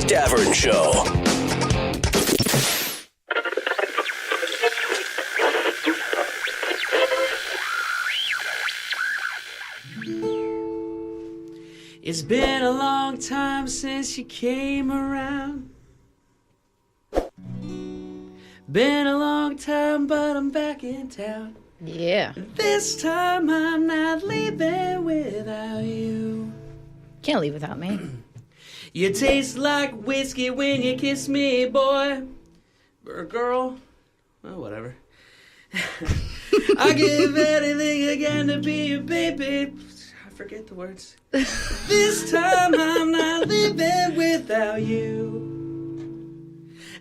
Davern Show. It's been a long time since you came around. Been a long time, but I'm back in town. Yeah. This time I'm not leaving without you. Can't leave without me. You taste like whiskey when you kiss me, boy. Or girl. Well, whatever. I give anything again to be your baby. I forget the words. This time I'm not leaving without you.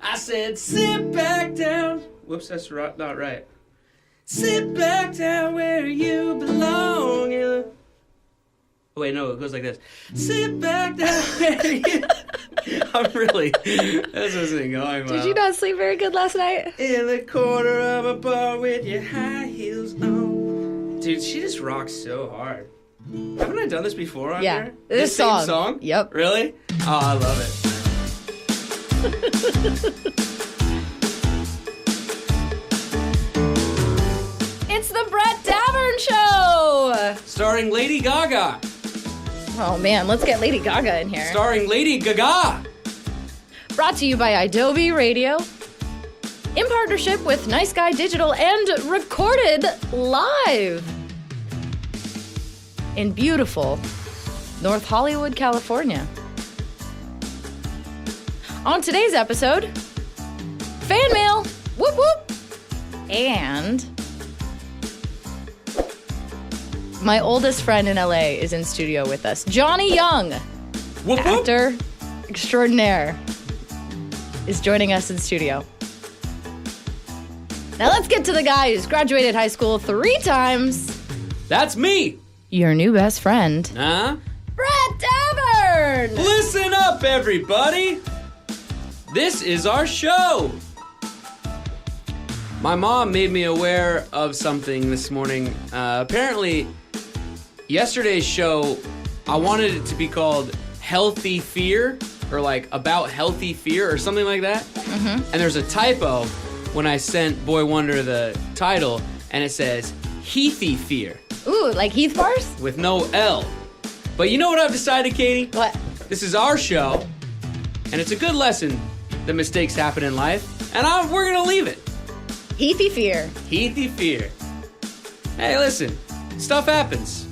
I said, sit back down. Whoops, that's not right. Sit back down where you belong. Oh, wait, no, it goes like this. Sit back down where you... This isn't going well. Did you not sleep very good last night? In the corner of a bar with your high heels on. Dude, she just rocks so hard. Haven't I done this before on yeah. here? This same song? Yep. Really? Oh, I love it. It's the Brett Davern Show! Starring Lady Gaga. Oh man, let's get Lady Gaga in here. Starring Lady Gaga. Brought to you by Adobe Radio, in partnership with Nice Guy Digital, and recorded live in beautiful North Hollywood, California. On today's episode, fan mail, whoop whoop, and my oldest friend in LA is in studio with us. Johnny Young, Whoop, whoop. actor extraordinaire, is joining us in studio. Now let's get to the guy who's graduated high school 3 times. That's me. Your new best friend, Huh? Brett Davern! Listen up, everybody. This is our show. My mom made me aware of something this morning. Apparently, yesterday's show, I wanted it to be called Healthy Fear, or like About Healthy Fear, or something like that. Mm-hmm. And there's a typo when I sent Boy Wonder the title, and it says Heathy Fear. Ooh, like Heath bars? With no L. But you know what I've decided, Katie? What? This is our show, and it's a good lesson that mistakes happen in life, and we're going to leave it. Heathy Fear. Heathy Fear. Hey, listen, stuff happens.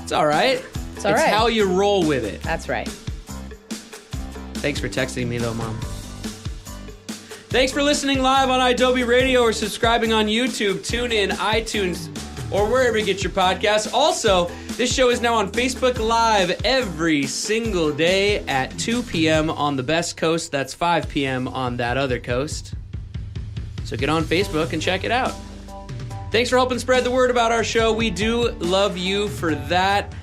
It's all right. It's all right. It's how you roll with it. That's right. Thanks for texting me, though, Mom. Thanks for listening live on Adobe Radio or subscribing on YouTube, TuneIn, iTunes, or wherever you get your podcasts. Also, this show is now on Facebook Live every single day at 2 p.m. on the best coast. That's 5 p.m. on that other coast. So get on Facebook and check it out. Thanks for helping spread the word about our show. We do love you for that.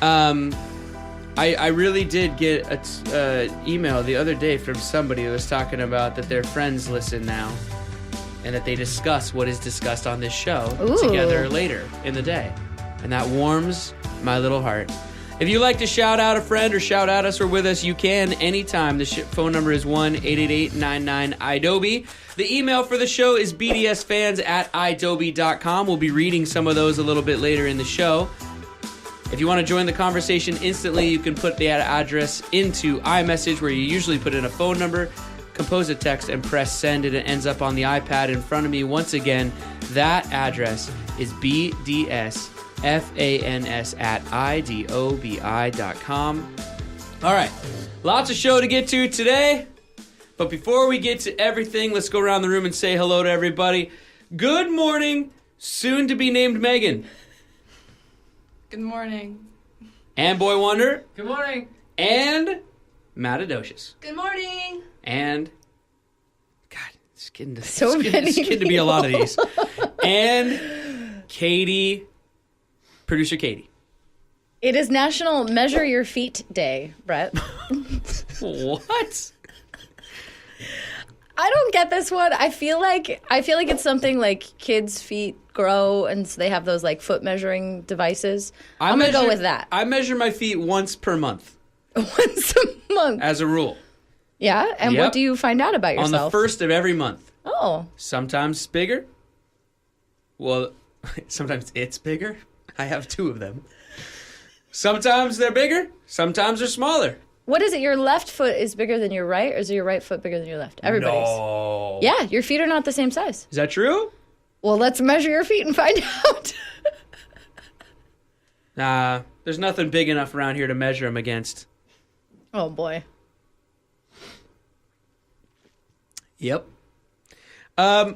I really did get an email the other day from somebody who was talking about that their friends listen now and that they discuss what is discussed on this show together later in the day. And that warms my little heart. If you'd like to shout out a friend or shout out us or with us, you can anytime. The phone number is 1-888-99-IDOBE. The email for the show is bdsfans@idobe.com. We'll be reading some of those a little bit later in the show. If you want to join the conversation instantly, you can put that address into iMessage, where you usually put in a phone number, compose a text, and press send, and it ends up on the iPad in front of me. Once again, that address is bdsfans@idobi.com. All right, lots of show to get to today, but before we get to everything, let's go around the room and say hello to everybody. Good morning, soon to be named Megan. Good morning. And Boy Wonder. Good morning. And Matadocious. Good morning. And God, it's getting to be a lot of these. And Katie, producer Katie. It is National Measure Your Feet Day, Brett. What? I don't get this one. I feel like it's something like kids' feet grow, and so they have those like foot measuring devices. I'm gonna go with that. I measure my feet once per month. Once a month. As a rule. Yeah? And Yep. what do you find out about yourself? On the first of every month. Oh. Sometimes bigger. Well, sometimes it's bigger. I have 2 of them. Sometimes they're bigger. Sometimes they're smaller. What is it? Your left foot is bigger than your right, or is your right foot bigger than your left? Everybody's. No. Yeah, your feet are not the same size. Is that true? Well, let's measure your feet and find out. Nah, there's nothing big enough around here to measure them against. Oh, boy. Yep. All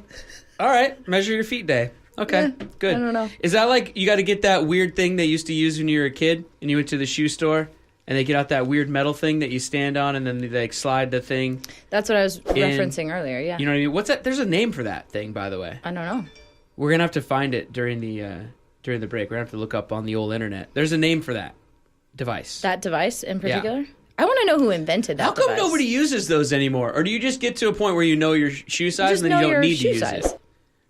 right, measure your feet day. Okay, good. I don't know. Is that like you got to get that weird thing they used to use when you were a kid and you went to the shoe store and they get out that weird metal thing that you stand on and then they like slide the thing? That's what I was referencing earlier, yeah. You know what I mean? What's that? There's a name for that thing, by the way. I don't know. We're gonna have to find it during the break. We're gonna have to look up on the old internet. There's a name for that device. That device in particular? I want to know who invented that How come device. nobody uses those anymore? Or do you just get to a point where you know your shoe size and then you don't need to use it?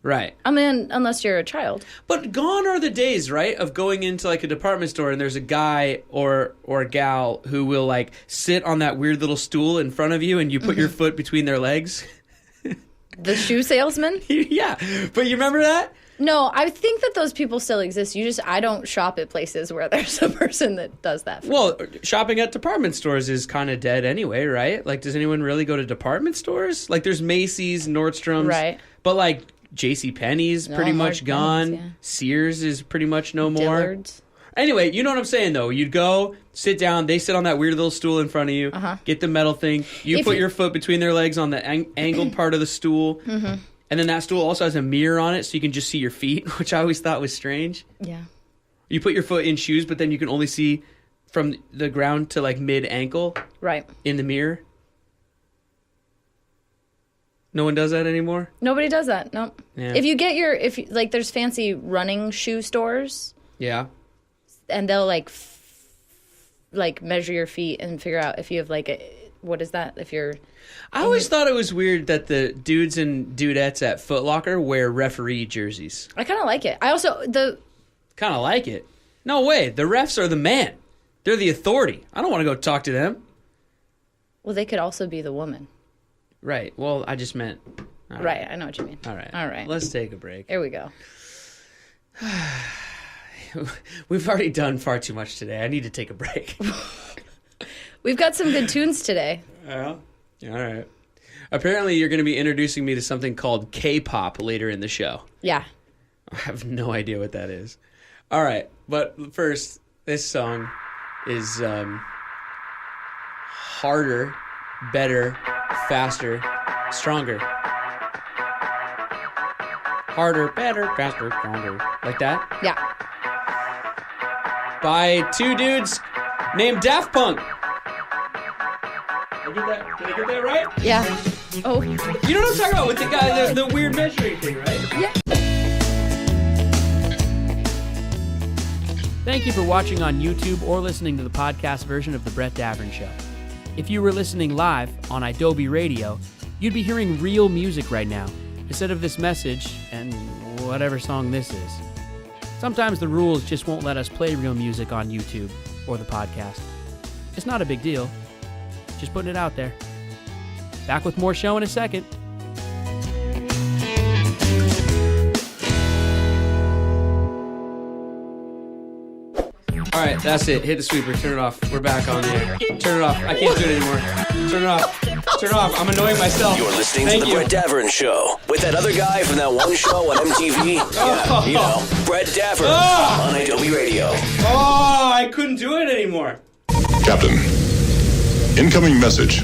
Right. I mean, unless you're a child. But gone are the days, right, of going into like a department store and there's a guy or a gal who will like sit on that weird little stool in front of you and you put your foot between their legs. The shoe salesman? Yeah. But you remember that? No, I think that those people still exist. I don't shop at places where there's a person that does that. Well, shopping at department stores is kind of dead anyway, right? Like, does anyone really go to department stores? Like, there's Macy's, Nordstrom's. Right. But like, JCPenney's pretty much gone. Yeah. Sears is pretty much no more. Dillard's. Anyway, you know what I'm saying, though. You'd go, sit down, they sit on that weird little stool in front of you, get the metal thing, you put your foot between their legs on the angled part of the stool, and then that stool also has a mirror on it so you can just see your feet, which I always thought was strange. Yeah. You put your foot in shoes, but then you can only see from the ground to like mid-ankle Right. in the mirror. No one does that anymore? Nobody does that. No. Yeah. If you get like, there's fancy running shoe stores, Yeah. and they'll like measure your feet and figure out if you have like what is that? If you're. I always thought it was weird that the dudes and dudettes at Foot Locker wear referee jerseys. I kind of like it. I also Kind of like it. No way. The refs are the man. They're the authority. I don't want to go talk to them. Well, they could also be the woman. Right. Well, I just meant. All Right. I know what you mean. All right. All right. Let's take a break. Here we go. We've already done far too much today. I need to take a break. We've got some good tunes today. Well, all right. Apparently, you're going to be introducing me to something called K-pop later in the show. Yeah. I have no idea what that is. All right. But first, this song is harder, better, faster, stronger. Harder, better, faster, stronger. Like that? Yeah. By 2 dudes named Daft Punk. Did I get that right? Yeah. Oh. You know what I'm talking about with the guy, the weird measuring thing, right? Yeah. Thank you for watching on YouTube or listening to the podcast version of The Brett Davern Show. If you were listening live on Adobe Radio, you'd be hearing real music right now, instead of this message and whatever song this is. Sometimes the rules just won't let us play real music on YouTube or the podcast. It's not a big deal. Just putting it out there. Back with more show in a second. All right, that's it. Hit the sweeper. Turn it off. We're back on the air. Turn it off. I can't do it anymore. Turn it off. Turn it off. I'm annoying myself. You're listening Thank to the you. Brett Davern Show with that other guy from that one show on MTV. Yeah, you know, Brett Davern on Adobe Radio. Oh, I couldn't do it anymore. Captain, incoming message.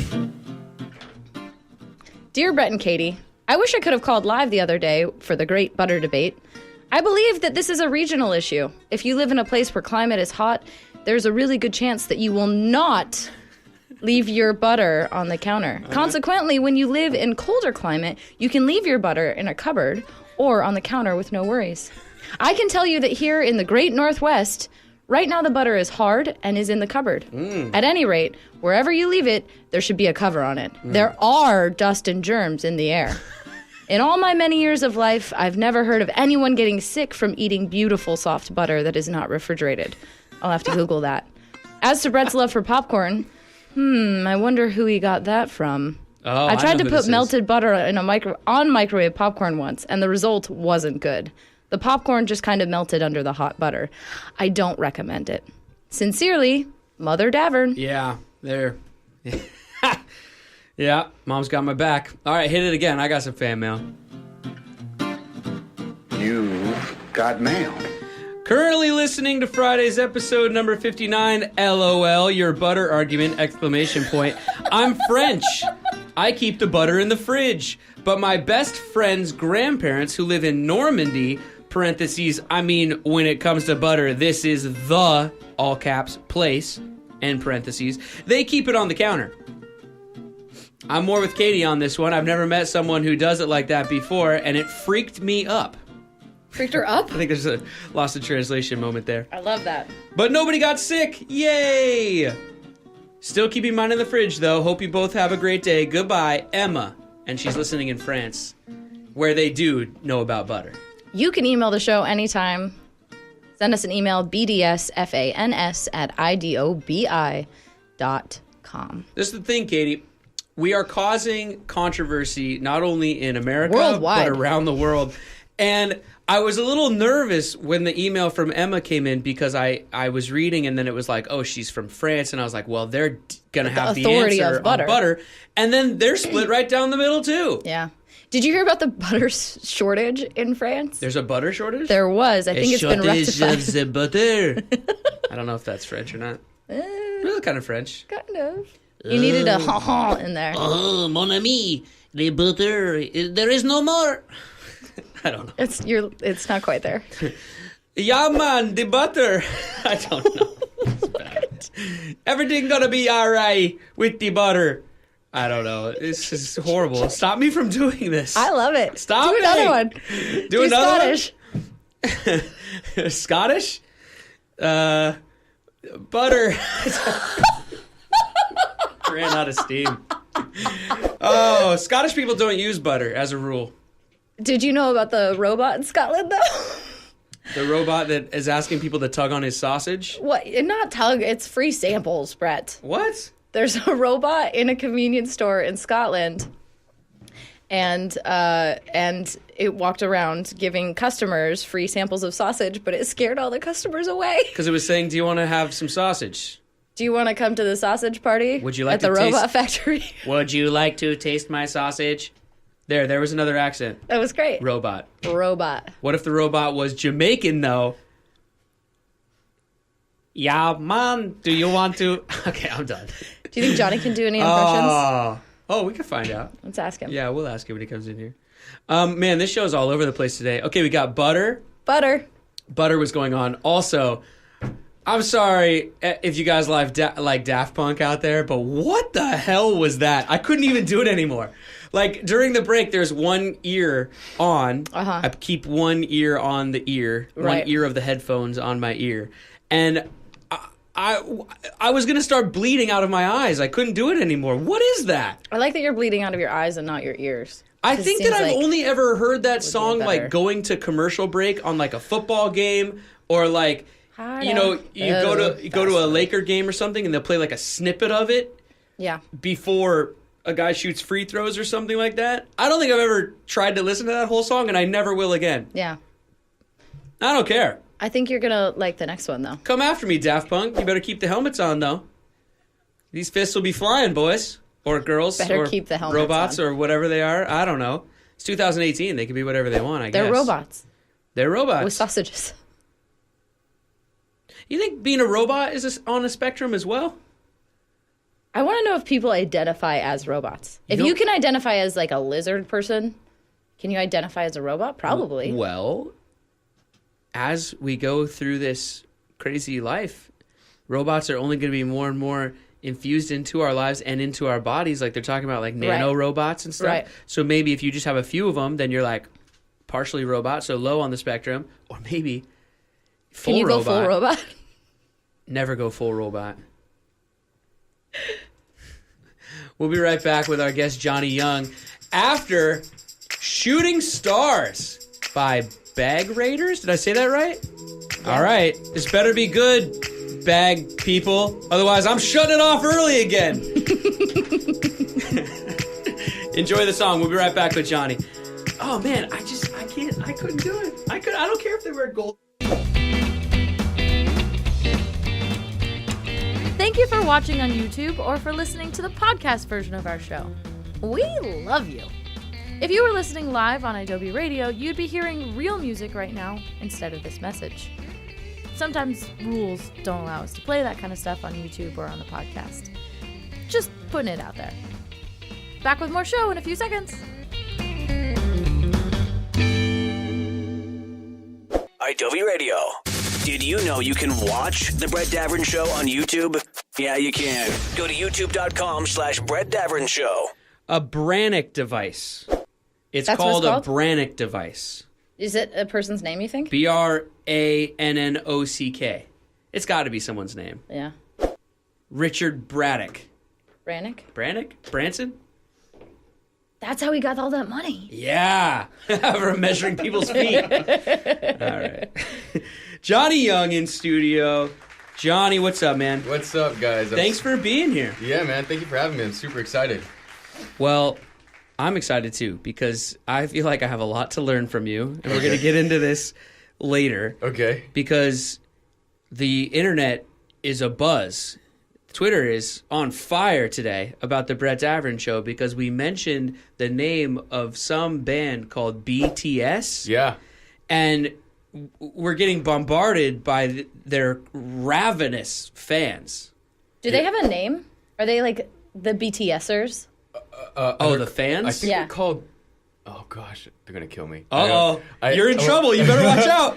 Dear Brett and Katie, I wish I could have called live the other day for the great butter debate. I believe that this is a regional issue. If you live in a place where climate is hot, there's a really good chance that you will not leave your butter on the counter. Consequently, when you live in colder climate, you can leave your butter in a cupboard or on the counter with no worries. I can tell you that here in the great Northwest, right now the butter is hard and is in the cupboard. At any rate, wherever you leave it, there should be a cover on it. There are dust and germs in the air. In all my many years of life, I've never heard of anyone getting sick from eating beautiful soft butter that is not refrigerated. I'll have to Google that. As to Brett's love for popcorn, I wonder who he got that from. Oh, I tried know to who put this is. melted butter in on microwave popcorn once, and the result wasn't good. The popcorn just kind of melted under the hot butter. I don't recommend it. Sincerely, Mother Davern. Yeah, there. Yeah, mom's got my back. All right, hit it again. I got some fan mail. You've got mail. Currently listening to Friday's episode number 59, LOL, your butter argument, exclamation point. I'm French. I keep the butter in the fridge. But my best friend's grandparents who live in Normandy, parentheses, I mean, when it comes to butter, this is the, all caps, place, end parentheses, they keep it on the counter. I'm more with Katie on this one. I've never met someone who does it like that before, and it freaked me up. Freaked her up? I think there's a lost in translation moment there. I love that. But nobody got sick. Yay! Still keeping mine in the fridge, though. Hope you both have a great day. Goodbye, Emma. And she's listening in France, where they do know about butter. You can email the show anytime. Send us an email, bdsfans@idobi.com. This is the thing, Katie. We are causing controversy not only in America, Worldwide. but around the world. And I was a little nervous when the email from Emma came in because I was reading and then it was like, oh, she's from France. And I was like, well, they're going to have the authority answer of butter. on butter. And then they're split right down the middle, too. Yeah. Did you hear about the butter shortage in France? There's a butter shortage? There was. I think it's been rectified. Of the butter. I don't know if that's French or not. Really kind of French. Kind of. You needed a ha-ha in there. Oh, mon ami, the butter, there is no more. I don't know. It's not quite there. Yeah, man, the butter. I don't know. It's bad. Everything gonna be all right with the butter. I don't know. This is horrible. Stop me from doing this. I love it. Stop Do me. another one. Do another Scottish. one? Scottish? Butter. Ran out of steam. Oh, Scottish people don't use butter as a rule. Did you know about the robot in Scotland, though? The robot that is asking people to tug on his sausage? What? Not tug. It's free samples, Brett. What? There's a robot in a convenience store in Scotland, and it walked around giving customers free samples of sausage, but it scared all the customers away. Because it was saying, do you want to have some sausage? Do you want to come to the sausage party? Would you like at to the taste- robot factory? Would you like to taste my sausage? There was another accent. That was great. Robot. Robot. What if the robot was Jamaican, though? Yeah, man, do you want to... Okay, I'm done. Do you think Johnny can do any impressions? Oh, we can find out. Let's ask him. Yeah, we'll ask him when he comes in here. Man, this show's all over the place today. Okay, we got butter. Butter. Butter was going on. Also, I'm sorry if you guys like Daft Punk out there, but what the hell was that? I couldn't even do it anymore. Like, during the break, there's one ear on. Uh-huh. I keep one ear on the ear. Right. One ear of the headphones on my ear. And I was going to start bleeding out of my eyes. I couldn't do it anymore. What is that? I like that you're bleeding out of your eyes and not your ears. I 'Cause it think that seems I've like only ever heard that be song better. like going to commercial break on like a football game or like you go to a Laker game or something and they'll play like a snippet of it Yeah. before a guy shoots free throws or something like that. I don't think I've ever tried to listen to that whole song and I never will again. Yeah. I don't care. I think you're going to like the next one, though. Come after me, Daft Punk. You better keep the helmets on though. These fists will be flying, boys. Or girls. Better or keep the helmets robots on. or whatever they are. I don't know. It's 2018. They can be whatever they want, I guess. They're robots They're robots. with sausages. You think being a robot is on a spectrum as well? I want to know if people identify as robots. If you can identify as like a lizard person, can you identify as a robot? Probably. Well, as we go through this crazy life, robots are only going to be more and more infused into our lives and into our bodies. Like they're talking about like nano robots and stuff. Right. So maybe if you just have a few of them, then you're like partially robot, so low on the spectrum. Or maybe full Can you robot. go full robot? Never go full robot. We'll be right back with our guest Johnny Young after Shooting Stars by Bag Raiders. Did I say that right? Yeah. All right. This better be good. bag, people. Otherwise, I'm shutting it off early again. Enjoy the song. We'll be right back with Johnny. Oh, man, I couldn't do it. I don't care if they wear gold. Thank you for watching on YouTube or for listening to the podcast version of our show. We love you. If you were listening live on Adobe Radio, you'd be hearing real music right now instead of this message. Sometimes rules don't allow us to play that kind of stuff on YouTube or on the podcast. Just putting it out there. Back with more show in a few seconds. Adobe Radio. Did you know you can watch The Brett Davern Show on YouTube? Yeah, you can. Go to youtube.com/Brett Davern Show. A Brannick device. It's That's what called it's a called? Brannick device. Is it a person's name, you think? Brannock. It's got to be someone's name. Yeah. Richard Braddock. Brannick? Brannick? Branson? That's how he got all that money. Yeah. For measuring people's feet. All right. Johnny Young in studio. Johnny, what's up, man? What's up, guys? Thanks for being here. Yeah, man. Thank you for having me. I'm super excited. Well, I'm excited too because I feel like I have a lot to learn from you, and we're going to get into this later. Okay. Because the internet is abuzz. Twitter is on fire today about the Brett Davern Show because we mentioned the name of some band called BTS. Yeah. And we're getting bombarded by their ravenous fans. Do they have a name? Are they like the BTSers? The fans? I think Yeah. they're called... Oh, gosh. They're going to kill me. Uh-oh. You're in trouble. You better watch out.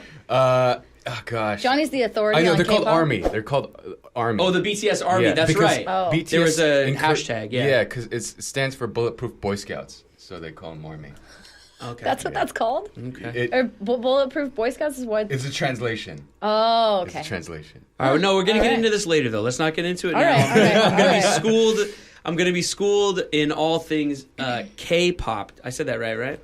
Oh, gosh. Johnny's the authority I know. on They're called K-pop. Army. They're called Army. Oh, the BTS Army. Yeah, That's because right. Oh. BTS There was a inclu- hashtag, yeah. Yeah, because it stands for Bulletproof Boy Scouts. So they call them Army. Okay. That's what that's called? Okay. Or Bulletproof Boy Scouts is what? It's a translation. Oh, okay. It's a translation. All right, no, we're going to get right. into this later, though. Let's not get into it All now. right, all right, I'm going to be all right. schooled. I'm going to be schooled in all things K-pop. I said that right?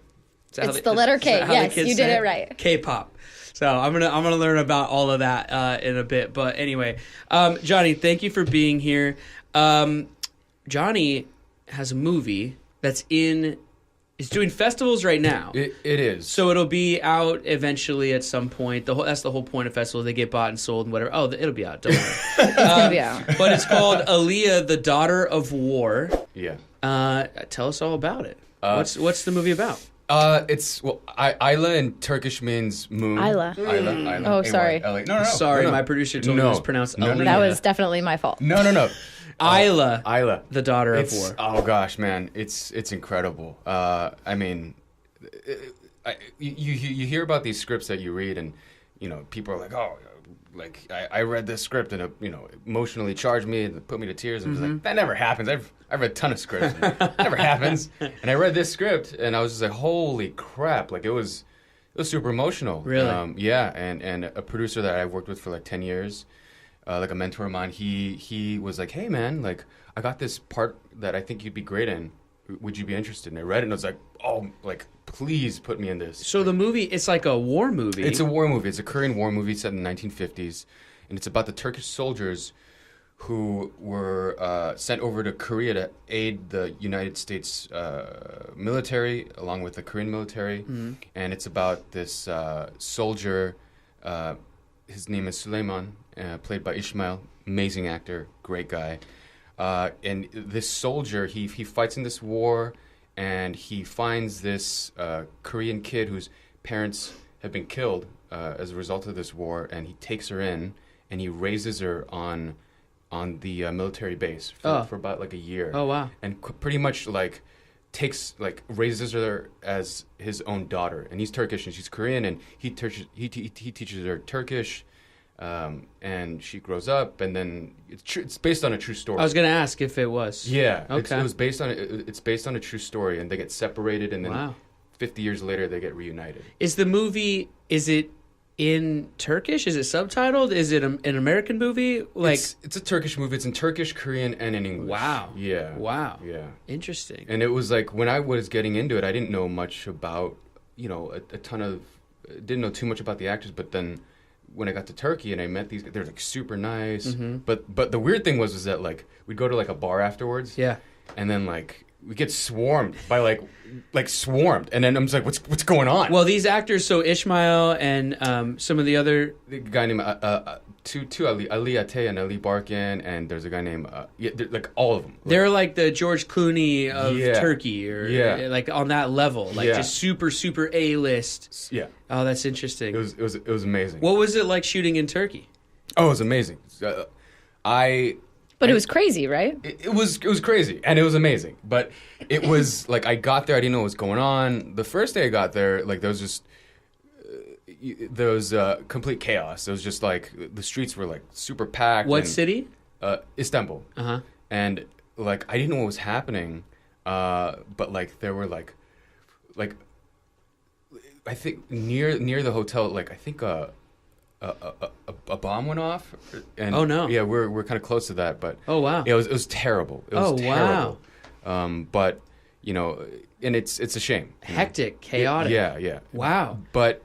Is that It's the letter is K. that how Yes, the kids you say did it right. K-pop. So I'm gonna learn about all of that in a bit. But anyway, Johnny, thank you for being here. Johnny has a movie that's it's doing festivals right now. It is. So it'll be out eventually at some point. That's the whole point of festivals. They get bought and sold and whatever. Oh, it'll be out. Don't worry. It's going to be out. But it's called Aaliyah, the Daughter of War. Yeah. Tell us all about it. What's the movie about? Ayla in Turkish means moon. Ayla. Ayla. Oh, sorry. A-Y-L-A. No. Sorry, no. my producer told me it was pronounced No, no, Aaliyah. no. That was definitely my fault. No. Ayla, Ayla. the Daughter of War. Oh gosh, man, it's incredible. I mean, you hear about these scripts that you read, and people are like, oh, like I read this script and it emotionally charged me and put me to tears. And I was like, that never happens. I've read a ton of scripts. And it never happens. And I read this script and I was just like, holy crap! Like it was super emotional. Really? Yeah. And a producer that I've worked with for like 10 years. Like a mentor of mine, he was like, hey man, like I got this part that I think you'd be great in. Would you be interested? And I read it and I was like, oh, like please put me in this. So the movie, it's like a war movie. It's a war movie. It's a Korean war movie set in the 1950s, and it's about the Turkish soldiers who were sent over to Korea to aid the United States military along with the Korean military. Mm-hmm. And it's about this soldier. His name is Suleiman, played by Ishmael. Amazing actor, great guy. And this soldier, he fights in this war, and he finds this Korean kid whose parents have been killed as a result of this war, and he takes her in, and he raises her on the military base for about like a year. Oh, wow. And pretty much like raises her as his own daughter. And he's Turkish and she's Korean, and he teaches her Turkish. And she grows up, and then it's based on a true story. I was going to ask if it was. Yeah. Okay. It's based on a true story, and they get separated, and then Wow. 50 years later they get reunited. Is the movie, is it in Turkish? Is it subtitled? Is it an American movie? Like It's a Turkish movie. It's in Turkish, Korean, and in English. Wow. Yeah. Wow. Yeah. Interesting. And it was like when I was getting into it, I didn't know much about, didn't know too much about the actors, but then when I got to Turkey and I met these, they're like super nice. But the weird thing was that like we'd go to like a bar afterwards. Yeah. And then like we get swarmed by like swarmed, and then I'm just like, what's going on? Well, these actors, so Ishmael and some of the other the guy named two Ali Ate and Ali Barkin, and there's a guy named like all of them. They're like the George Clooney of Yeah. Turkey, or Yeah. like on that level, like Yeah. just super A-list. Yeah. Oh, that's interesting. It was amazing. What was it like shooting in Turkey? Oh, it was amazing. But it was crazy, right? It was crazy, and it was amazing. But it was like I got there, I didn't know what was going on. The first day I got there, like there was just complete chaos. It was just like the streets were like super packed. What city? Istanbul. Uh-huh. And like I didn't know what was happening, but like there were like I think near the hotel, like I think a bomb went off. And Oh, no. Yeah, we're kind of close to that, but Oh, wow. yeah, it was terrible. It was Oh, terrible. Wow. But you know, and it's a shame. you know. Hectic, chaotic. Yeah. Wow. But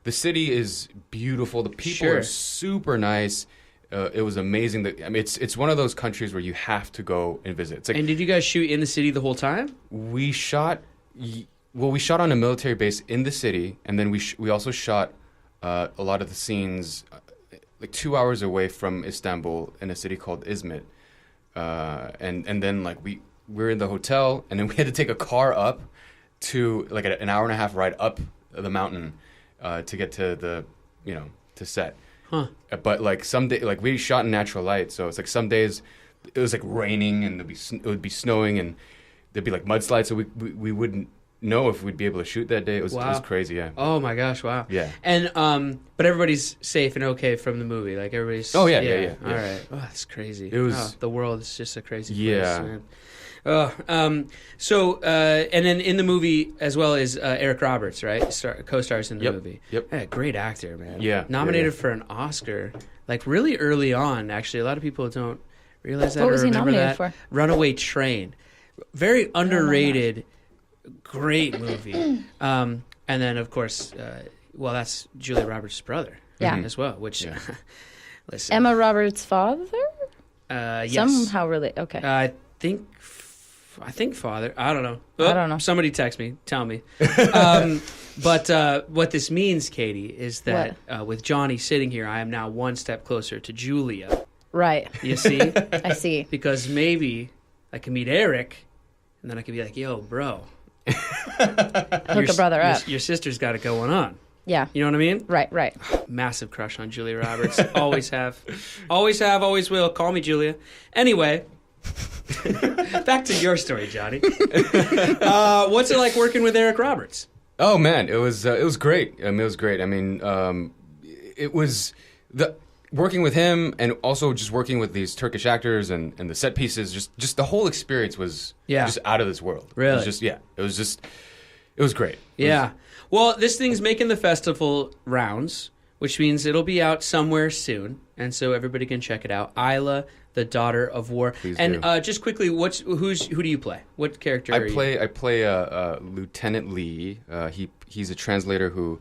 the city is beautiful. The people Sure. are super nice. It was amazing. I mean, it's one of those countries where you have to go and visit. It's like And did you guys shoot in the city the whole time? we shot on a military base in the city, and then we also shot a lot of the scenes like 2 hours away from Istanbul in a city called Izmit, and then like we're in the hotel, and then we had to take a car up to like an hour and a half ride up the mountain to get to the to set. Huh. But like some day, like we shot in natural light, so it's like some days it was like raining and it would be snowing and there'd be like mudslides, so we wouldn't know if we'd be able to shoot that day. It was crazy, yeah. Oh my gosh, wow. Yeah. And but everybody's safe and okay from the movie. Like everybody's Oh, yeah. All right. Oh, that's crazy. It was the world is just a crazy place. Yeah. Man. So and then in the movie as well is Eric Roberts, right? Co-stars in the Yep. movie. Yep. Yeah, great actor, man. Yeah. Nominated Yeah. for an Oscar, like really early on. Actually, a lot of people don't realize that. What or was he remember nominated that. for? Runaway Train. Very underrated. Great movie. And then of course, that's Julia Roberts' brother. Yeah. As well. Which, listen. Emma Roberts' father? Yes. Somehow really. Okay. I think father. I don't know. I don't know. Somebody text me. Tell me. But what this means, Katie, is that with Johnny sitting here, I am now one step closer to Julia. Right. You see? I see. Because maybe I can meet Eric, and then I can be like, yo, bro. Hook a brother up. Your sister's got it going on. Yeah. You know what I mean? Right. Massive crush on Julia Roberts. Always have. Always will. Call me Julia. Anyway, back to your story, Johnny. What's it like working with Eric Roberts? Oh man, it was great. It was great. I mean, it was working with him, and also just working with these Turkish actors and the set pieces. Just the whole experience was just out of this world. Really? It was great. Yeah. Well, this thing's making the festival rounds, which means it'll be out somewhere soon, and so everybody can check it out. Isla, the Daughter of War. Please and do. Just quickly, who do you play? What character are you? I play Lieutenant Lee. He's a translator who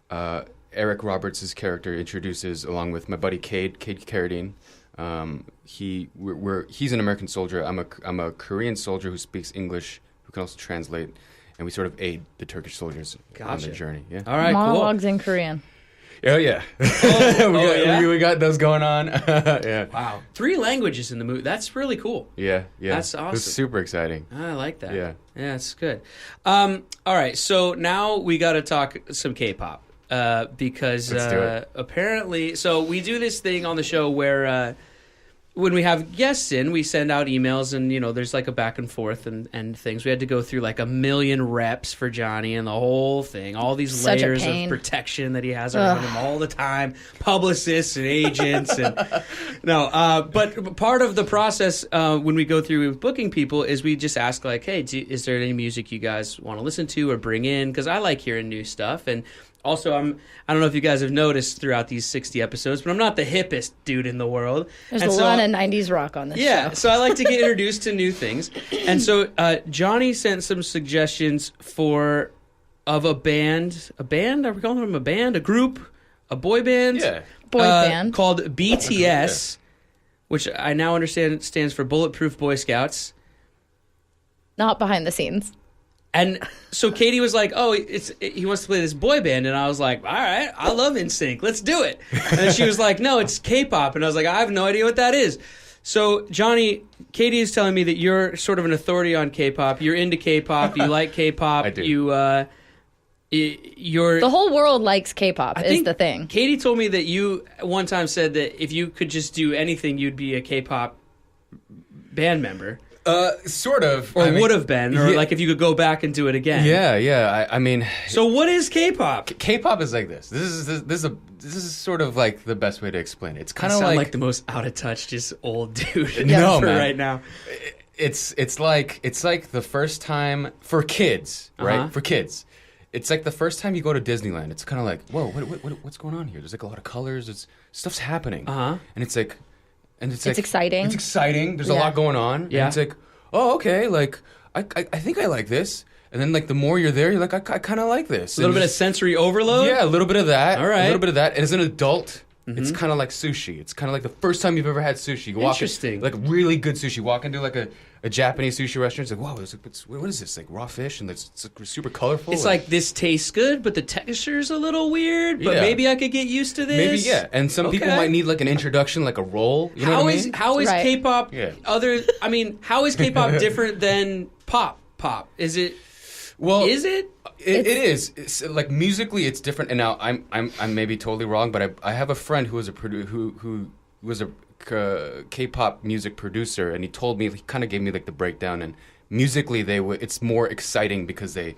Eric Roberts' character introduces along with my buddy Cade Carradine. He's an American soldier. I'm a Korean soldier who speaks English, who can also translate, and we sort of aid the Turkish soldiers on their journey. Yeah. All right, Monologues cool. in Korean. Oh yeah. We got those going on. Yeah. Wow. 3 languages in the movie. That's really cool. Yeah. That's It was awesome. super exciting. I like that. Yeah. Yeah, it's good. All right, so now we got to talk some K-pop because Let's do it. apparently, so we do this thing on the show where when we have guests in, we send out emails and, there's like a back and forth and things. We had to go through like 1 million reps for Johnny and the whole thing, all these Such a layers of pain. protection that he has around him all the time, publicists and agents. But part of the process when we go through with booking people is we just ask like, hey, is there any music you guys want to listen to or bring in? Because I like hearing new stuff. And also, I don't know if you guys have noticed throughout these 60 episodes, but I'm not the hippest dude in the world. There's a lot of 90s rock on this show. So I like to get introduced to new things. And so Johnny sent some suggestions of a band. Are we calling them a band? A group? a boy band. Yeah. Boy band. Called BTS, which I now understand stands for Bulletproof Boy Scouts. Not behind the scenes. And so Katie was like, "Oh, he wants to play this boy band," and I was like, "All right, I love NSYNC. Let's do it." And then she was like, "No, it's K-pop," and I was like, "I have no idea what that is." So Johnny, Katie is telling me that you're sort of an authority on K-pop. You're into K-pop. You like K-pop. I do. You're The whole world likes K-pop is the thing. Katie told me that you one time said that if you could just do anything, you'd be a K-pop band member. Sort of. Or would have been, or yeah. like if you could go back and do it again. Yeah. I mean, So what is K-pop? K-pop is like this. This is sort of like the best way to explain it. It's kind I of sound like like the most out of touch, just old dude. No, for man. right now. It's like the first time for kids, right? Uh-huh. For kids, it's like the first time you go to Disneyland. It's kind of like, whoa, what's going on here? There's like a lot of colors. Stuff's happening, Uh-huh. and it's exciting. It's exciting. There's a Yeah. lot going on. Yeah. And it's like, oh, okay, like I think I like this. And then like the more you're there, you're like, I kind of like this. A little bit of sensory overload? Yeah, a little bit of that. All right. A little bit of that. And as an adult, it's kind of like sushi. It's kind of like the first time you've ever had sushi. You walk Interesting. like really good sushi. Walk into like a Japanese sushi restaurant. It's like, whoa, what is this? Like raw fish and it's super colorful. It's like this tastes good, but the texture's a little weird. But Yeah. maybe I could get used to this. maybe, yeah. And some people Okay. might need like an introduction, like a roll. You know How what I is mean? how is Right. K-pop Yeah. how is K-pop different than pop? Is it? Well, Is it? It is. It's, like musically, it's different. And now I'm maybe totally wrong, but I have a friend who was who was a K-pop music producer, and he told me, he kind of gave me like the breakdown. And musically, it's more exciting because I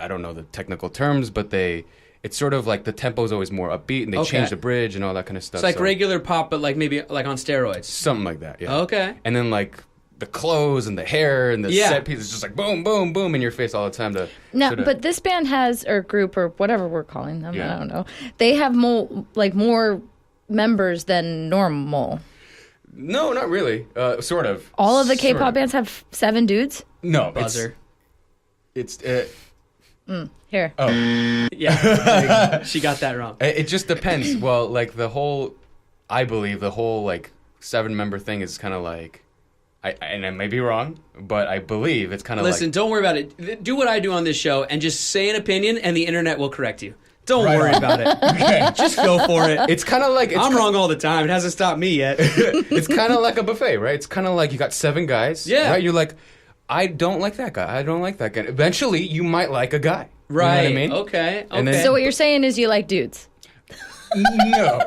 don't know the technical terms, but it's sort of like the tempo is always more upbeat, and they Okay. change the bridge and all that kind of stuff. It's like so- regular pop, but like maybe like on steroids. something like that. Yeah. Okay. And then like the clothes and the hair and the Yeah. set piece is just like boom, boom, boom in your face all the time. No, sorta- but this band has, or group, or whatever we're calling them, Yeah. I don't know. They have more members than normal. No, not really. Sort of. All of the Sort K-pop of. bands have 7 dudes. No, Buzzer. It's Here. Yeah. She got that wrong. it just depends. Well, like I believe the whole like 7-member thing is kind of like, and I may be wrong, but I believe it's kind of Listen, like. don't worry about it. Do what I do on this show and just say an opinion, and the internet will correct you. Don't Right worry on. about it. Okay. Just go for it. It's kind of like I'm wrong all the time. It hasn't stopped me yet. It's kind of like a buffet, right? It's kind of like you got 7 guys. Yeah. Right? You're like, I don't like that guy. I don't like that guy. Eventually, you might like a guy. Right. You know what I mean? Okay. And then- okay. So what you're saying is you like dudes. No.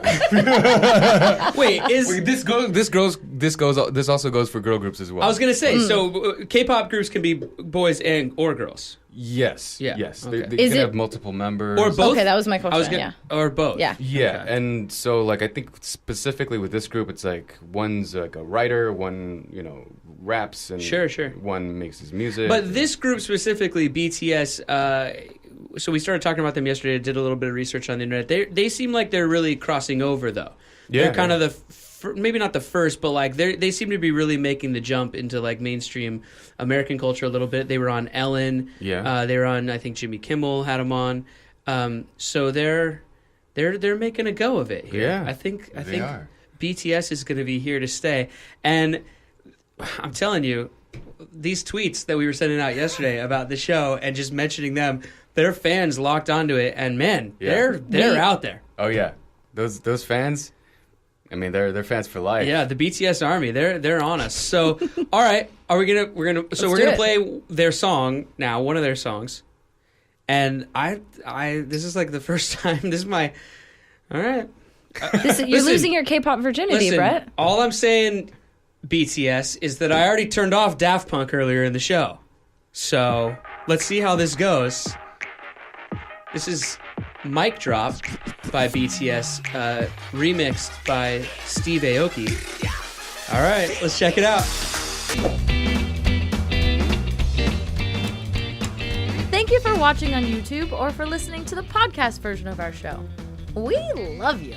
Wait, This also goes for girl groups as well. I was gonna say, so K-pop groups can be boys or girls, Yes. Yeah, Yes. okay. They Is can it- have multiple members. or both. Okay, that was my I was question, gonna, or both. Yeah. Yeah, Okay. and so like I think specifically with this group, it's like one's like a writer, one raps, and Sure. one makes his music. But this group specifically, BTS. So we started talking about them yesterday. I did a little bit of research on the internet. They seem like they're really crossing over, though. Yeah, They're kind yeah. of maybe not the first, but like they seem to be really making the jump into like mainstream American culture a little bit. They were on Ellen. Yeah. They were on, I think Jimmy Kimmel had them on. So they're making a go of it here. Yeah, I think they are. BTS is going to be here to stay. And I'm telling you, these tweets that we were sending out yesterday about the show and just mentioning them, their fans locked onto it, and man, Yeah. they're out there. Oh yeah, those fans. I mean, they're fans for life. Yeah, the BTS army, they're on us. So, all right, we're gonna Let's we're do gonna it. play their song now, one of their songs, and I this is like the first time. This is my all right. You're Listen. losing your K-pop virginity, Listen, Brett. all I'm saying, BTS, is that I already turned off Daft Punk earlier in the show. So let's see how this goes. This is Mic Drop by BTS, remixed by Steve Aoki. All right, let's check it out. Thank you for watching on YouTube or for listening to the podcast version of our show. We love you.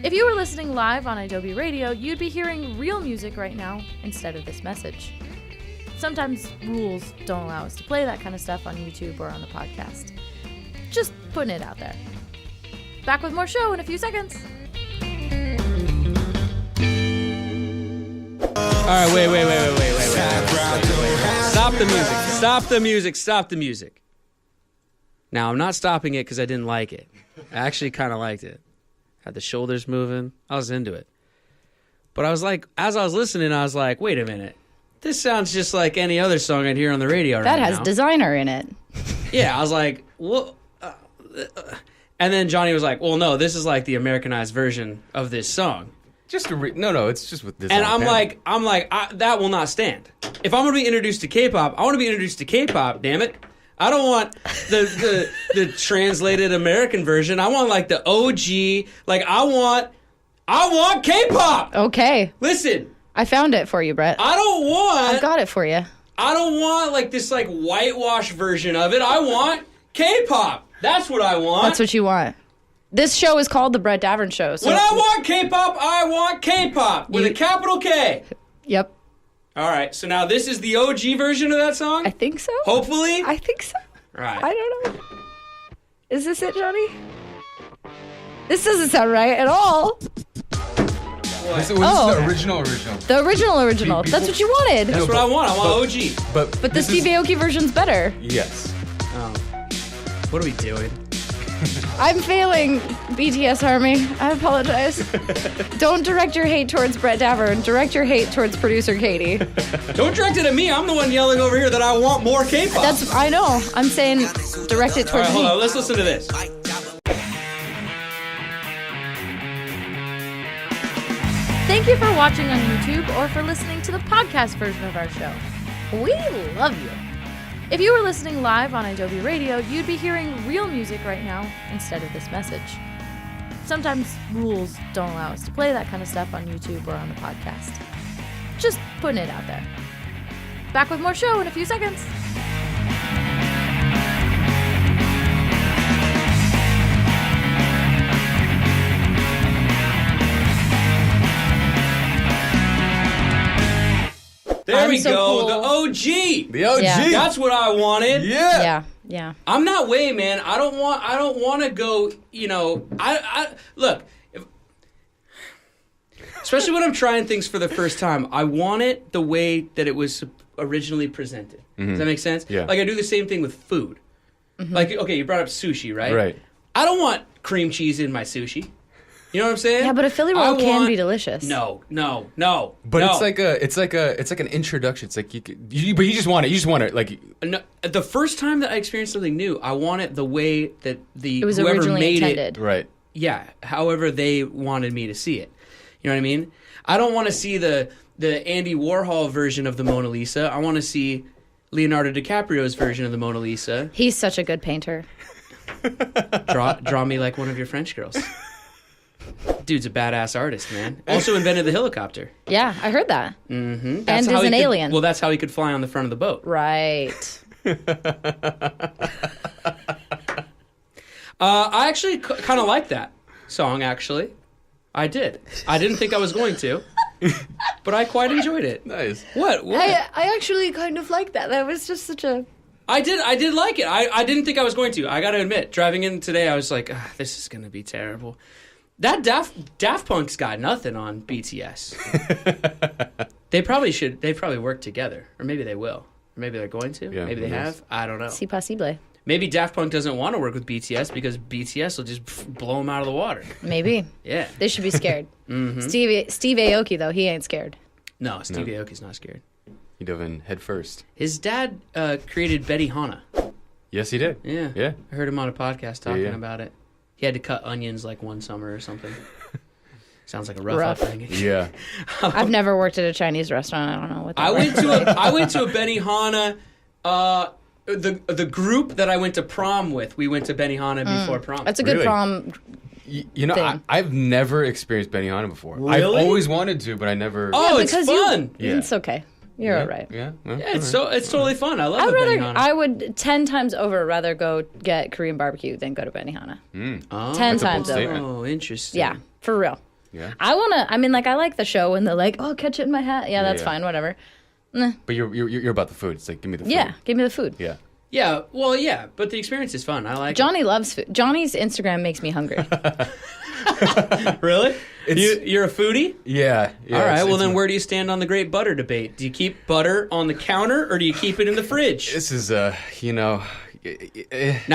If you were listening live on Adobe Radio, you'd be hearing real music right now instead of this message. Sometimes rules don't allow us to play that kind of stuff on YouTube or on the podcast. Just putting it out there. Back with more show in a few seconds. All right, wait. Stop the music. Stop the music. Now, I'm not stopping it because I didn't like it. I actually kind of liked it. Had the shoulders moving. I was into it. But I was like, as I was listening, I was like, wait a minute. This sounds just like any other song I'd hear on the radio right now. That has designer in it. Yeah, I was like, well... and then Johnny was like, well, no, this is like the Americanized version of this song. No, it's just with this. And I'm like, that will not stand. If I'm going to be introduced to K-pop, I want to be introduced to K-pop, damn it. I don't want the translated American version. I want like the OG, like I want K-pop. Okay. Listen. I found it for you, Brett. I've got it for you. I don't want like this like whitewash version of it. I want K-pop. That's what I want. That's what you want. This show is called The Brett Davern Show. So when I want K-pop, I want K-pop with a capital K. Yep. All right, so now this is the OG version of that song? I think so. Hopefully? I think so. All right. I don't know. Is this it, Johnny? This doesn't sound right at all. This is the original. The original. That's what you wanted. That's what I want. I want OG. But the Steve Aoki version's better. Yes. Oh. What are we doing? I'm failing, BTS Army. I apologize. Don't direct your hate towards Brett Davern. Direct your hate towards producer Katie. Don't direct it at me. I'm the one yelling over here that I want more K-pop. I know. I'm saying direct it towards All right, hold me. on. Let's listen to this. Thank you for watching on YouTube or for listening to the podcast version of our show. We love you. If you were listening live on Adobe Radio, you'd be hearing real music right now instead of this message. Sometimes rules don't allow us to play that kind of stuff on YouTube or on the podcast. Just putting it out there. Back with more show in a few seconds. There we so go. cool. The OG. The OG. Yeah. That's what I wanted. Yeah. I'm not way, man. I don't want to go, I look, especially when I'm trying things for the first time, I want it the way that it was originally presented. Does that make sense? Yeah. Like I do the same thing with food. Like, okay, you brought up sushi, right? Right. I don't want cream cheese in my sushi. You know what I'm saying? Yeah, but a Philly roll can be delicious. No. But it's like an introduction. It's like but you just want it. Like No, the first time that I experienced something new, I want it the way that It was whoever originally made intended. right. Yeah, however they wanted me to see it. You know what I mean? I don't want to see the Andy Warhol version of the Mona Lisa. I want to see Leonardo DiCaprio's version of the Mona Lisa. He's such a good painter. Draw me like one of your French girls. Dude's a badass artist, man. Also invented the helicopter. Yeah, I heard that. Mm-hmm. And is an alien. Well, that's how he could fly on the front of the boat. Right. I actually kind of like that song, actually. I did. I didn't think I was going to, but I quite enjoyed it. Nice. What? I actually kind of like that. That was just such a... I did like it. I didn't think I was going to. I got to admit, driving in today, I was like, this is going to be terrible. That Daft Punk's got nothing on BTS. They probably work together. Or maybe they will. Or maybe they're going to. Yeah, maybe they have. I don't know. Si possible. Maybe Daft Punk doesn't want to work with BTS because BTS will just blow them out of the water. Maybe. Yeah. They should be scared. Mm-hmm. Steve Aoki, though, he ain't scared. No, Steve Aoki's not scared. He dove in head first. His dad created Betty Hana. Yes, he did. Yeah. Yeah. I heard him on a podcast talking about it. He had to cut onions like one summer or something. Sounds like a rough upbringing. Yeah. I've never worked at a Chinese restaurant. I don't know what that I went to a Benihana. The group that I went to prom with, we went to Benihana before prom. That's a good Really? prom. You know, thing. I've never experienced Benihana before. Really? I've always wanted to, but I never. Oh, it's because fun. Yeah. It's okay. You're all right. Yeah. Yeah, it's totally fun. I love Benihana. I would 10 times over rather go get Korean barbecue than go to Benihana. 10 That's a times bold over. statement. Oh, interesting. Yeah, for real. Yeah. I like the show when they're like, oh, catch it in my hat. Yeah, that's yeah. fine, whatever. But you're about the food. It's like, give me the food. Yeah, give me the food. Yeah. Yeah, well, yeah, but the experience is fun. I like Johnny loves food. Johnny's Instagram makes me hungry. it. Really? You're a foodie? Yeah. All right, well, then where do you stand on the great butter debate? Do you keep butter on the counter or do you keep it in the fridge? This is, Now,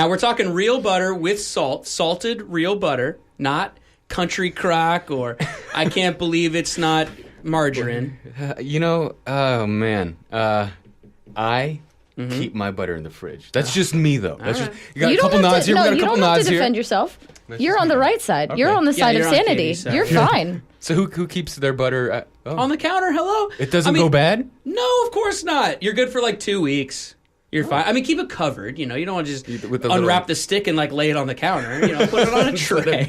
we're talking real butter with salt, salted real butter, not country crock or I can't believe it's not margarine. Oh, man. I keep my butter in the fridge. That's just me, though. That's just, you got a couple nods here. We got a couple nods here. You don't have to defend yourself. You're on the right side. Okay. You're on the side of sanity. You're fine. So who keeps their butter on the counter? Hello? It doesn't go bad? No, of course not. You're good for like 2 weeks. You're fine. I mean, keep it covered. You don't want to just unwrap the stick and like lay it on the counter. Put it on a tray,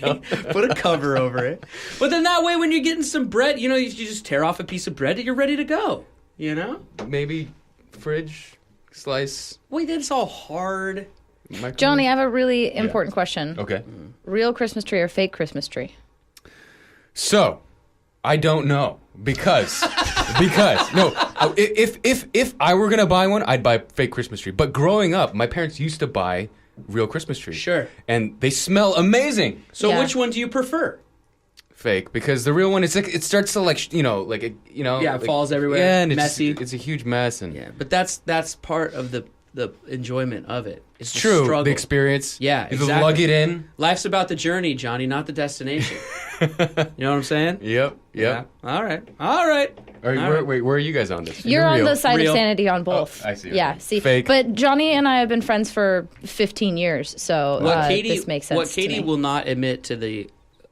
put a cover over it. But then that way, when you're getting some bread, you just tear off a piece of bread and you're ready to go. Maybe fridge slice. Wait, that's all hard. Johnny, I have a really important question. Okay. Real Christmas tree or fake Christmas tree? So, I don't know because no, if I were gonna buy one, I'd buy a fake Christmas tree. But growing up, my parents used to buy real Christmas trees. Sure. And they smell amazing. So which one do you prefer? Fake, because the real one, it's like it starts to it falls everywhere. Yeah, and messy. It's a huge mess, and but that's part of the enjoyment of it. It's true. struggle. The experience. Yeah, exactly. You lug it in. Life's about the journey, Johnny, not the destination. You know what I'm saying? Yep. Yeah. All right. Wait, where are you guys on this? You're on the side of sanity on both. I see. Yeah, see. Fake. But Johnny and I have been friends for 15 years, so this makes sense. What Katie will not admit to the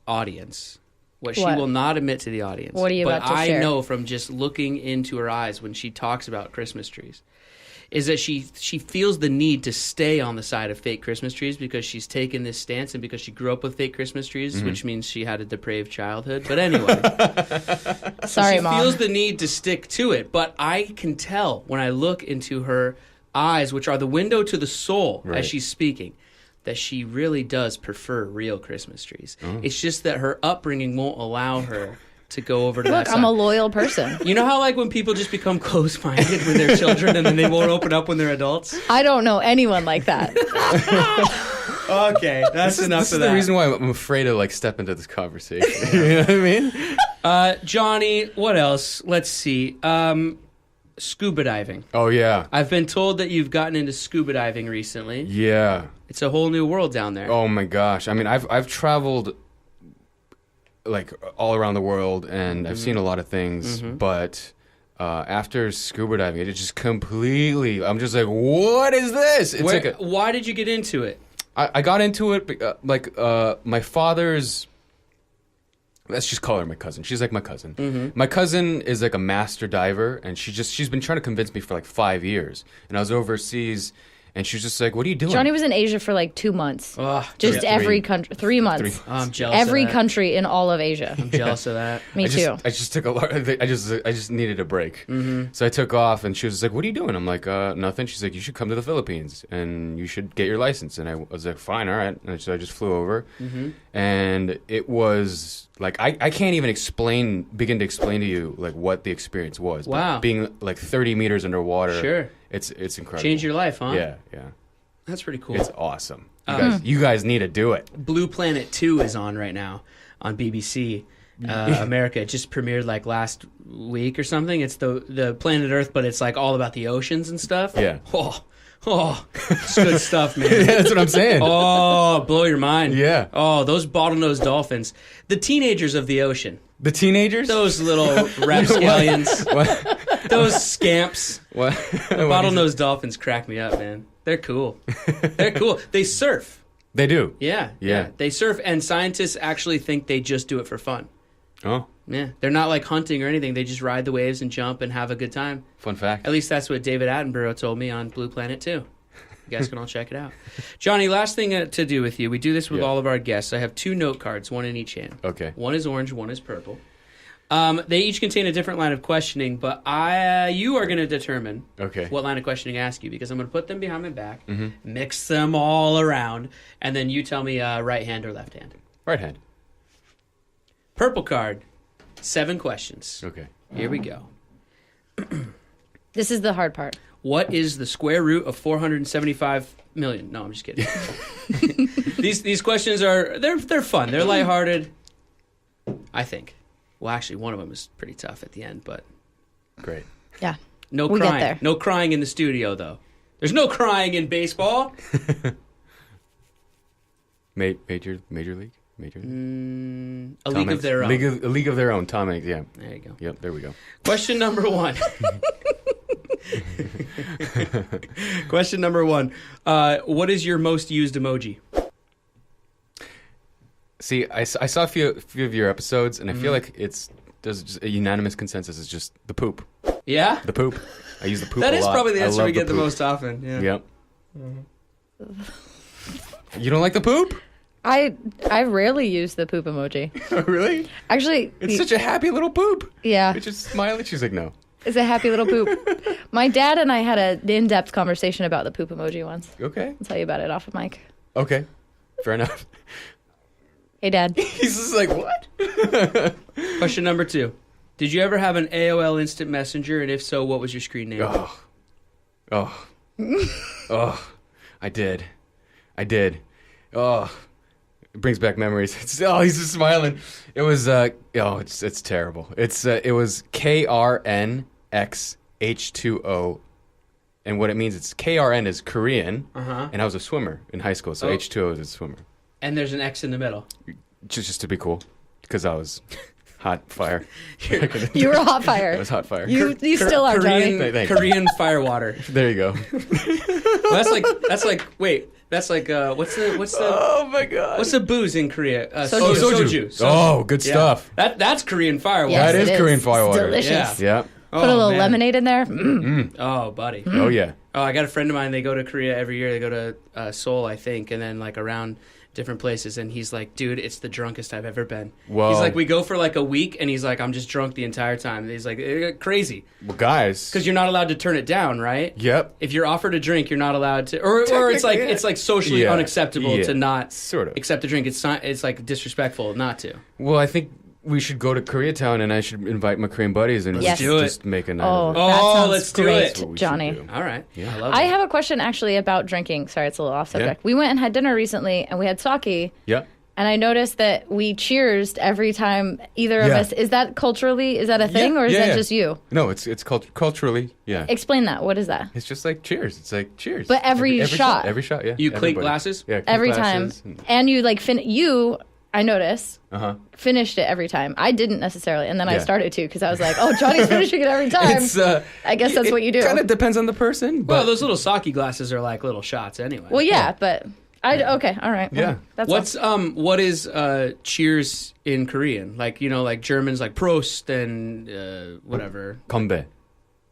audience. What she will not admit to the audience. What are you about to share? But I know from just looking into her eyes when she talks about Christmas trees, is that she feels the need to stay on the side of fake Christmas trees because she's taken this stance and because she grew up with fake Christmas trees, which means she had a depraved childhood. But anyway. Sorry, Mom. She feels the need to stick to it. But I can tell when I look into her eyes, which are the window to the soul as she's speaking, that she really does prefer real Christmas trees. It's just that her upbringing won't allow her to go over to that side. I'm a loyal person. You know how like when people just become closed-minded when they're children and then they won't open up when they're adults? I don't know anyone like that. Okay, that's enough of that. This is the reason why I'm afraid to step into this conversation. You know what I mean? Johnny, what else? Let's see. Scuba diving. Oh, yeah. I've been told that you've gotten into scuba diving recently. Yeah. It's a whole new world down there. Oh, my gosh. I mean, I've traveled all around the world, and I've seen a lot of things, but after scuba diving, it just completely, I'm just like, what is this? It's why did you get into it? I got into it, my father's, let's just call her my cousin. She's like my cousin. My cousin is like a master diver, and she's been trying to convince me for like 5 years. And I was overseas, and she was just like, what are you doing? Johnny was in Asia for like 2 months. Just every country. 3 months. Oh, I'm jealous every of that. country in all of Asia. I'm jealous of that. Me too. I just took a lot. I just needed a break. So I took off, and she was like, "What are you doing?" I'm like, "Nothing." She's like, "You should come to the Philippines, and you should get your license." And I was like, "Fine, all right." And so I just flew over, and it was like I can't even begin to explain to you like what the experience was. Wow. But being like 30 meters underwater. Sure. It's incredible. Changed your life, huh? Yeah. That's pretty cool. It's awesome. You guys need to do it. Blue Planet 2 is on right now on BBC America. It just premiered like last week or something. It's the Planet Earth, but it's like all about the oceans and stuff. Yeah. Oh, it's good stuff, man. Yeah, that's what I'm saying. Oh, blow your mind. Yeah. Oh, those bottlenose dolphins. The teenagers of the ocean. The teenagers? Those little rapscallions. What? Those scamps. What? Bottlenose dolphins crack me up, man. They're cool. They're cool. They surf. They do. Yeah. They surf, and scientists actually think they just do it for fun. Oh. Yeah. They're not like hunting or anything. They just ride the waves and jump and have a good time. Fun fact. At least that's what David Attenborough told me on Blue Planet 2. You guys can all check it out. Johnny, last thing to do with you. We do this with all of our guests. I have 2 note cards, one in each hand. Okay. One is orange, one is purple. They each contain a different line of questioning, but you are going to determine what line of questioning I ask you, because I'm going to put them behind my back, mix them all around, and then you tell me right hand or left hand. Right hand. Purple card, 7 questions. Okay. Here we go. This is the hard part. What is the square root of 475 million? No, I'm just kidding. These questions are they're fun. They're lighthearted. I think. Well, actually, one of them is pretty tough at the end, but Great. Yeah. no We get crying. there. No crying in the studio, though. There's no crying in baseball. Major League? A league of their own. A league of their own. Tom Hanks, yeah. There you go. Yep, there we go. Question number 1. Question number 1. What is your most used emoji? See, I saw a few of your episodes, and I Mm-hmm. feel like there's just a unanimous consensus. It's just the poop. Yeah? The poop. I use the poop That a is lot. probably the I answer love we get the poop. most often. Yeah. Yep. You don't like the poop? I rarely use the poop emoji. Really? Actually, It's such a happy little poop. yeah, It's just smiling. She's like, no. it's a happy little poop. My dad and I had an in-depth conversation about the poop emoji once. Okay. I'll tell you about it off of mic. Okay. Fair enough. Hey, Dad. He's just like, what? Question number 2. Did you ever have an AOL Instant Messenger, and if so, what was your screen name? Oh. I did. Oh. It brings back memories. He's just smiling. It was it's terrible. It was KRNXH2O, and what it means, it's KRN is Korean, and I was a swimmer in high school, so H2O is a swimmer. And there's an X in the middle. Just to be cool, because I was hot fire. You were a hot fire. I was hot fire. You still are, Johnny. Thanks. Korean firewater. There you go. Well, that's like what's the Oh my god. what's the booze in Korea? Soju. Soju. Oh, good Yeah. stuff. That's Korean firewater. Yes, That is it Korean firewater. Delicious. Yeah. Yeah. Oh, Put a little man. lemonade in there. Mm. Oh, buddy. Oh yeah. Oh, I got a friend of mine. They go to Korea every year. They go to Seoul, I think, and then like around different places. And he's like, dude, it's the drunkest I've ever been. Whoa. He's like, we go for like a week, and he's like, I'm just drunk the entire time. And he's like, crazy, Well, guys. because you're not allowed to turn it down, right? Yep. If you're offered a drink, you're not allowed to, or it's like Technically, it's like socially yeah. unacceptable Yeah. to not Sort of. accept a drink. It's not. It's like disrespectful not to. Well, I think we should go to Koreatown, and I should invite my Korean buddies and Yes. do it. just make a night Oh, of it. that Oh, sounds let's do great, it. That's what we should Johnny. do. All right. Yeah. I love I it. have a question actually about drinking. Sorry, it's a little off subject. Yeah. We went and had dinner recently, and we had sake. Yeah. And I noticed that we cheersed every time either of Yeah. us. Is that culturally? Is that a thing, or is that just you? No, it's culturally, yeah. Explain that. What is that? It's just like cheers. It's like cheers. But every shot. Every shot, yeah. You clink glasses? Yeah, clink Every glasses time, and you like I noticed Uh-huh. finished it every time. I didn't necessarily, and then I Yeah. started to because I was like, "Oh, Johnny's finishing it every time." I guess that's what you do. It kind of depends on the person. Well, But those little sake glasses are like little shots anyway. Well, yeah, but okay, all right. Yeah. That's what is cheers in Korean? Like, like Germans like Prost and whatever. Kombe.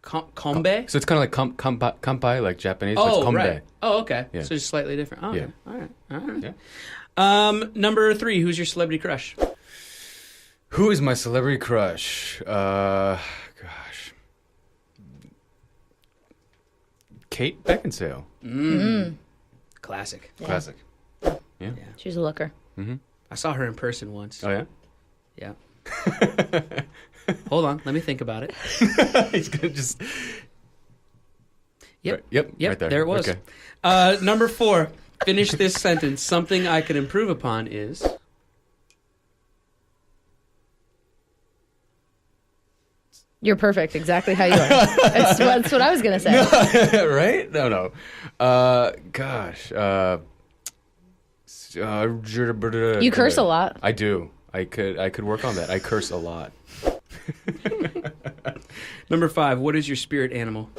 Kombe? So it's kind of like kampai, like Japanese. but Oh, it's kombe. right. Oh, okay. Yeah. So it's slightly different. Oh, Yeah. okay. All right. All right. Yeah. Number 3, who's your celebrity crush? Who is my celebrity crush? Gosh. Kate Beckinsale. Classic. Classic. Yeah. she's a looker. I saw her in person once. Oh, yeah? Yeah. Hold on. Let me think about it. He's going to just... Yep. Right. Yep. Yep. Right there. There it was. Okay. Number 4. Finish this sentence. Something I can improve upon is... You're perfect, exactly how you are. That's what I was gonna say. Right? No. Gosh. You curse a lot. I do. I could work on that. I curse a lot. Number 5. What is your spirit animal?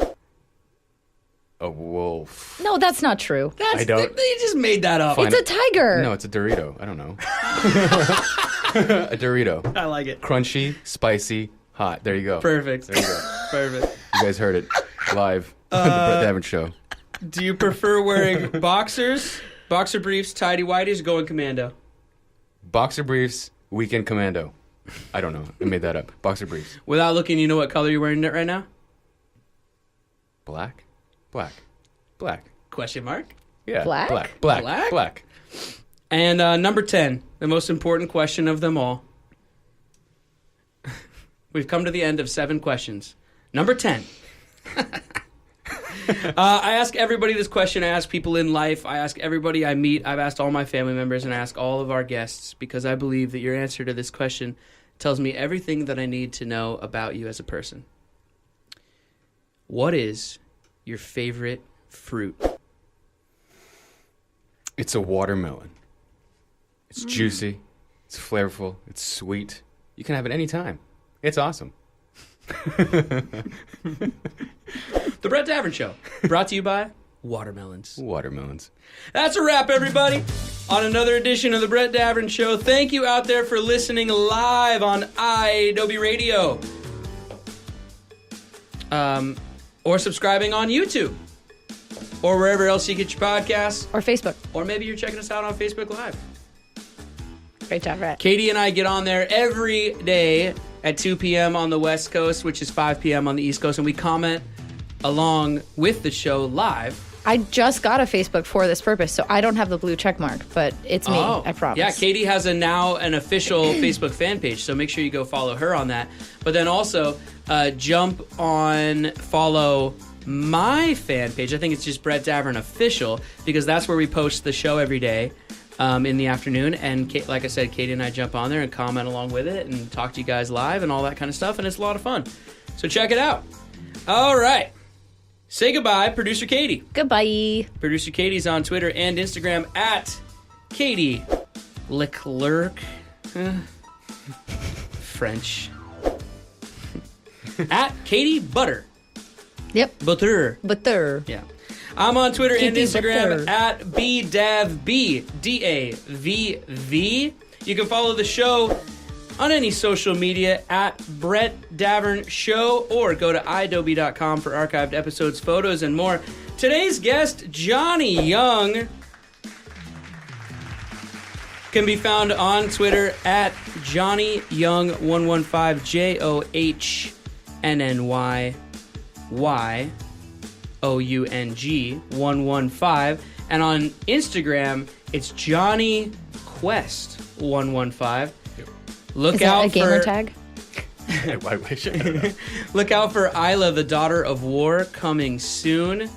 A wolf. No, that's not true. I don't. They just made that up. It's a tiger. No, it's a Dorito. I don't know. A Dorito. I like it. Crunchy, spicy, hot. There you go. Perfect. There you go. Perfect. You guys heard it live on the Brett Davern Show. Do you prefer wearing boxers, boxer briefs, tidy whities, going commando? Boxer briefs, weekend commando. I don't know. I made that up. Boxer briefs. Without looking, you know what color you're wearing right now? Black. Question mark. Yeah. Black? Black. And number 10, the most important question of them all. We've come to the end of 7 questions. Number 10. I ask everybody this question. I ask people in life. I ask everybody I meet. I've asked all my family members, and I ask all of our guests because I believe that your answer to this question tells me everything that I need to know about you as a person. What is your favorite fruit? It's a watermelon. It's juicy. It's flavorful. It's sweet. You can have it any time. It's awesome. The Brett Davern Show, brought to you by Watermelons. Watermelons. That's a wrap, everybody, on another edition of the Brett Davern Show. Thank you out there for listening live on iAdobe Radio. Or subscribing on YouTube. Or wherever else you get your podcasts. Or Facebook. Or maybe you're checking us out on Facebook Live. Great job, Brett. Katie and I get on there every day at 2 p.m. on the West Coast, which is 5 p.m. on the East Coast, and we comment along with the show live. I just got a Facebook for this purpose, so I don't have the blue check mark, but it's me, I promise. Yeah, Katie has an official Facebook fan page, so make sure you go follow her on that. But then also jump on, follow my fan page. I think it's just Brett Davern Official, because that's where we post the show every day. In the afternoon, and like I said, Katie and I jump on there and comment along with it and talk to you guys live and all that kind of stuff, and it's a lot of fun. So check it out. All right. Say goodbye, Producer Katie. Goodbye. Producer Katie's on Twitter and Instagram at Katie Leclerc. French. At Katie Butter. Yep. Butter. Butter. Yeah. I'm on Twitter and Katie Instagram Butter. at BDavB, DAVV. You can follow the show on any social media at Brett Davern Show, or go to iAdobe.com for archived episodes, photos, and more. Today's guest, Johnny Young, can be found on Twitter at JohnnyYoung115, JohnnyYoung 115, and on Instagram it's Johnny Quest 115. Look Is out that a gamer for tag? I wish. I don't know. Look out for Isla, the Daughter of War, coming soon.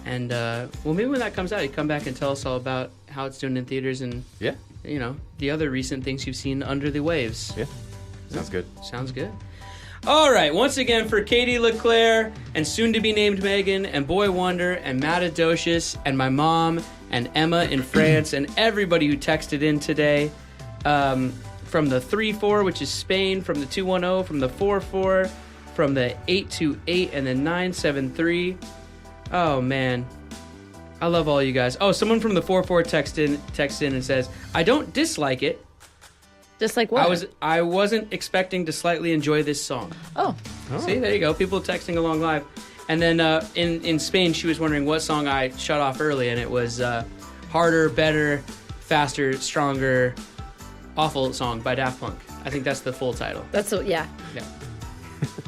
And well, maybe when that comes out, you come back and tell us all about how it's doing in theaters and Yeah. you know, the other recent things you've seen under the waves. Yeah. Sounds good. Sounds good. All right, once again for Katie Leclerc and soon-to-be-named Megan and Boy Wonder and Matt Adocious and my mom and Emma in France and everybody who texted in today, from the 34, which is Spain, from the 210, from the 44, from the 828, and the 973. Oh, man. I love all you guys. Oh, someone from the 44 texts in and says, I don't dislike it. Just like what? I wasn't expecting to slightly enjoy this song. Oh. See, there you go. People texting along live. And then in Spain, she was wondering what song I shut off early, and it was Harder, Better, Faster, Stronger, Awful Song by Daft Punk. I think that's the full title. That's what, yeah. Yeah.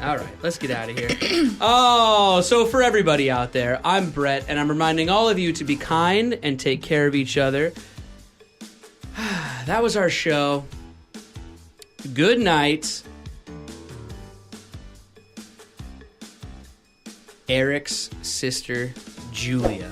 All right, let's get out of here. Oh, so for everybody out there, I'm Brett, and I'm reminding all of you to be kind and take care of each other. That was our show. Good night. Eric's sister, Julia.